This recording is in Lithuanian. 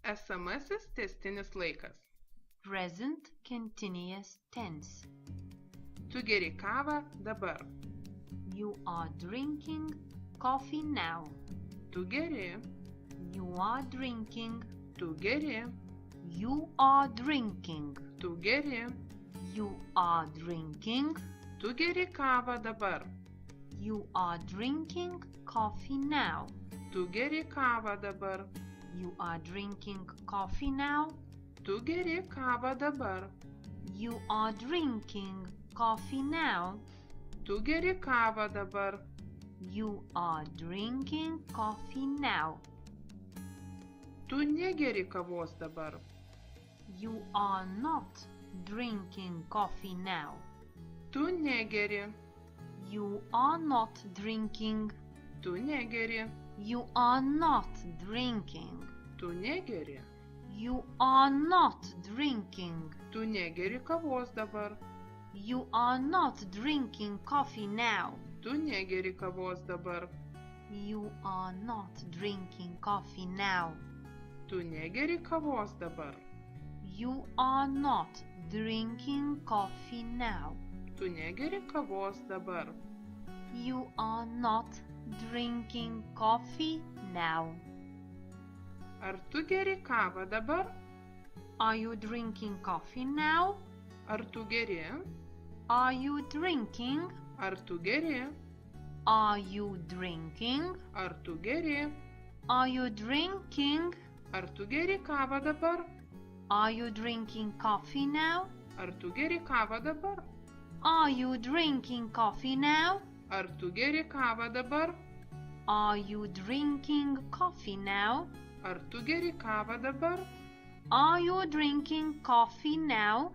esamasis tęstinis laikas. Present continuous tense. Tu geri kavą dabar. You are drinking coffee now. Tu geri. You are drinking. Tu geri. You are drinking. Tu geri. You are drinking. Tu geri kavą dabar. You are drinking coffee now. Tu geri kavą dabar. You are drinking coffee now. Tu geri kavą dabar. You are drinking coffee now. Tu geri kavą dabar. You are drinking coffee now. Tu negeri kavos dabar. You are not drinking coffee now. Tu negeri. You are not drinking. Tu negeri. You are not drinking. Tu negeri. You are not drinking. Tu negeri kavos dabar. You are not drinking coffee now. Tu negeri kavos dabar. You are not drinking coffee now. Tu negeri kavos dabar. You are not drinking coffee now. Tu negeri kavos dabar. You are not drinking coffee now. Ar tu geri kavą dabar? Are you drinking coffee now? Ar tu geri? Are you drinking? Ar tu geri? Are you drinking? Ar tu geri? Are you drinking? Ar tu geri kavą dabar? Are you drinking coffee now? Ar tu geri kavą dabar? Are you drinking coffee now? Ar tu geri kavą dabar? Are you drinking coffee now? Ar tu geri kavą dabar? Are you drinking coffee now?